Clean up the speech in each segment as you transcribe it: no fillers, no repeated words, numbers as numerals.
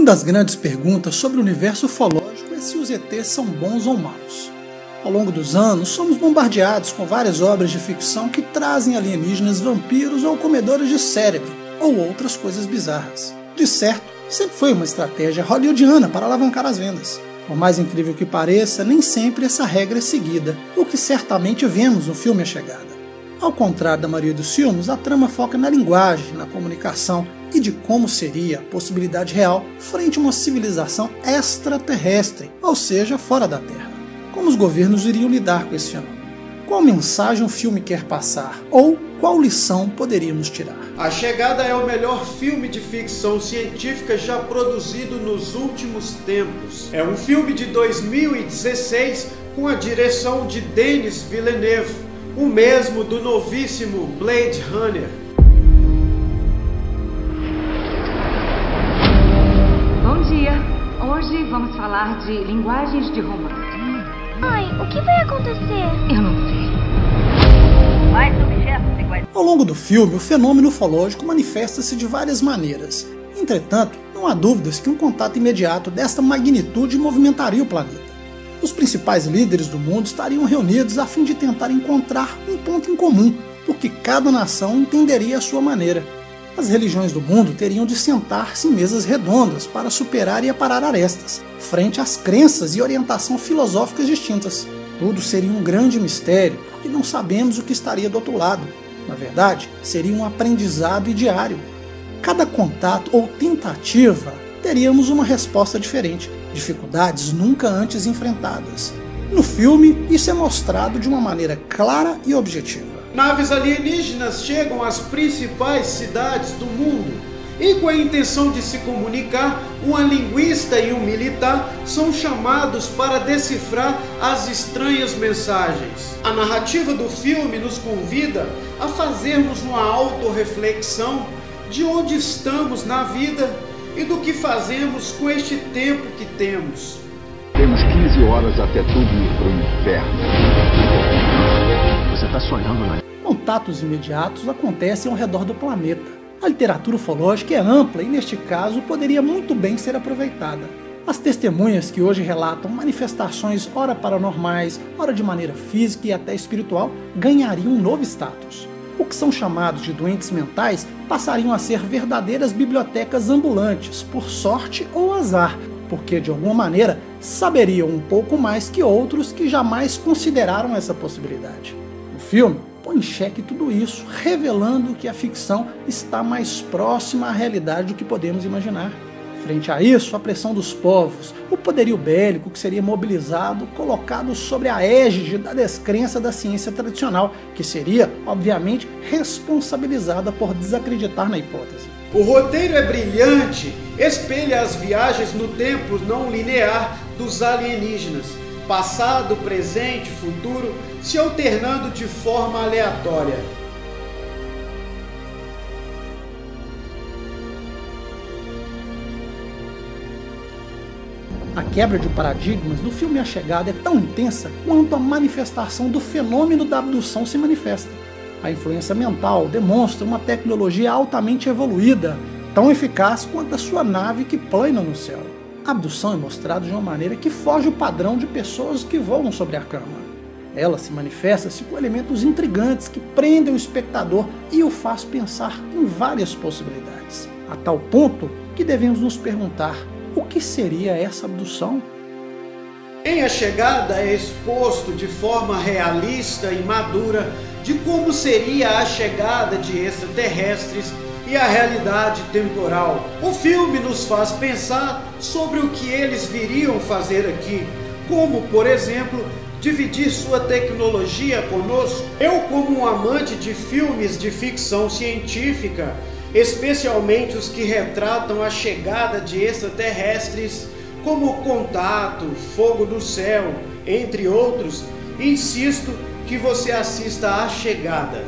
Uma das grandes perguntas sobre o universo ufológico é se os ETs são bons ou maus. Ao longo dos anos, somos bombardeados com várias obras de ficção que trazem alienígenas vampiros ou comedores de cérebro, ou outras coisas bizarras. De certo, sempre foi uma estratégia hollywoodiana para alavancar as vendas. Por mais incrível que pareça, nem sempre essa regra é seguida, o que certamente vemos no filme A Chegada. Ao contrário da maioria dos filmes, a trama foca na linguagem, na comunicação e de como seria a possibilidade real frente a uma civilização extraterrestre, ou seja, fora da Terra. Como os governos iriam lidar com esse fenômeno? Qual mensagem o filme quer passar? Ou qual lição poderíamos tirar? A Chegada é o melhor filme de ficção científica já produzido nos últimos tempos. É um filme de 2016 com a direção de Denis Villeneuve, o mesmo do novíssimo Blade Runner. Bom dia! Hoje vamos falar de linguagens de romance. Mãe, o que vai acontecer? Eu não sei. Mais objetos iguais. Ao longo do filme, o fenômeno ufológico manifesta-se de várias maneiras. Entretanto, não há dúvidas que um contato imediato desta magnitude movimentaria o planeta. Os principais líderes do mundo estariam reunidos a fim de tentar encontrar um ponto em comum, porque cada nação entenderia a sua maneira. As religiões do mundo teriam de sentar-se em mesas redondas para superar e aparar arestas, frente às crenças e orientação filosóficas distintas. Tudo seria um grande mistério, porque não sabemos o que estaria do outro lado. Na verdade, seria um aprendizado diário. Cada contato ou tentativa, teríamos uma resposta diferente, dificuldades nunca antes enfrentadas. No filme, isso é mostrado de uma maneira clara e objetiva. Naves alienígenas chegam às principais cidades do mundo e, com a intenção de se comunicar, uma linguista e um militar são chamados para decifrar as estranhas mensagens. A narrativa do filme nos convida a fazermos uma autorreflexão de onde estamos na vida e do que fazemos com este tempo que temos. Temos 15 horas até tudo ir para o inferno. Você está sonhando, não é? Contatos imediatos acontecem ao redor do planeta. A literatura ufológica é ampla e, neste caso, poderia muito bem ser aproveitada. As testemunhas que hoje relatam manifestações ora paranormais, ora de maneira física e até espiritual, ganhariam um novo status. O que são chamados de doentes mentais passariam a ser verdadeiras bibliotecas ambulantes, por sorte ou azar, porque de alguma maneira saberiam um pouco mais que outros que jamais consideraram essa possibilidade. O filme põe em xeque tudo isso, revelando que a ficção está mais próxima à realidade do que podemos imaginar. Frente a isso, a pressão dos povos, o poderio bélico que seria mobilizado, colocado sobre a égide da descrença da ciência tradicional, que seria, obviamente, responsabilizada por desacreditar na hipótese. O roteiro é brilhante, espelha as viagens no tempo não linear dos alienígenas, passado, presente, futuro, se alternando de forma aleatória. A quebra de paradigmas do filme A Chegada é tão intensa quanto a manifestação do fenômeno da abdução se manifesta. A influência mental demonstra uma tecnologia altamente evoluída, tão eficaz quanto a sua nave que plana no céu. A abdução é mostrada de uma maneira que foge o padrão de pessoas que voam sobre a cama. Ela se manifesta-se com elementos intrigantes que prendem o espectador e o faz pensar em várias possibilidades, a tal ponto que devemos nos perguntar: o que seria essa abdução? Em A Chegada é exposto de forma realista e madura de como seria a chegada de extraterrestres e a realidade temporal. O filme nos faz pensar sobre o que eles viriam fazer aqui, como, por exemplo, dividir sua tecnologia conosco. Eu, como um amante de filmes de ficção científica, especialmente os que retratam a chegada de extraterrestres, como Contato, Fogo no Céu, entre outros, insisto que você assista A Chegada.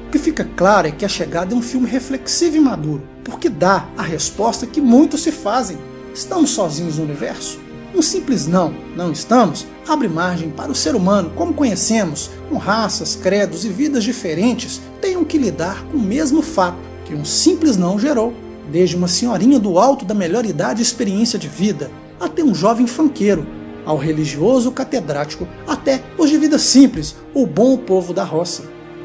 O que fica claro é que A Chegada é um filme reflexivo e maduro, porque dá a resposta que muitos se fazem: estamos sozinhos no universo? Um simples não estamos, abre margem para o ser humano, como conhecemos, com raças, credos e vidas diferentes, tenham que lidar com o mesmo fato que um simples não gerou: desde uma senhorinha do alto da melhor idade e experiência de vida, até um jovem funkeiro, ao religioso catedrático, até os de vida simples, o bom povo da roça.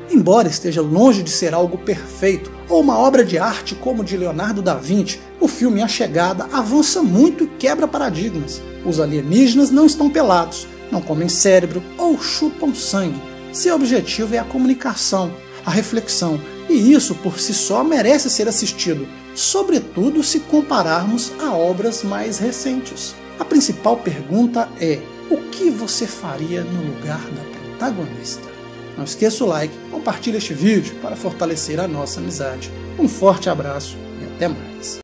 Embora esteja longe de ser algo perfeito, ou uma obra de arte como de Leonardo da Vinci, o filme A Chegada avança muito e quebra paradigmas. Os alienígenas não estão pelados, não comem cérebro ou chupam sangue. Seu objetivo é a comunicação, a reflexão, e isso por si só merece ser assistido, sobretudo se compararmos a obras mais recentes. A principal pergunta é: o que você faria no lugar da protagonista? Não esqueça o like, compartilhe este vídeo para fortalecer a nossa amizade. Um forte abraço e até mais.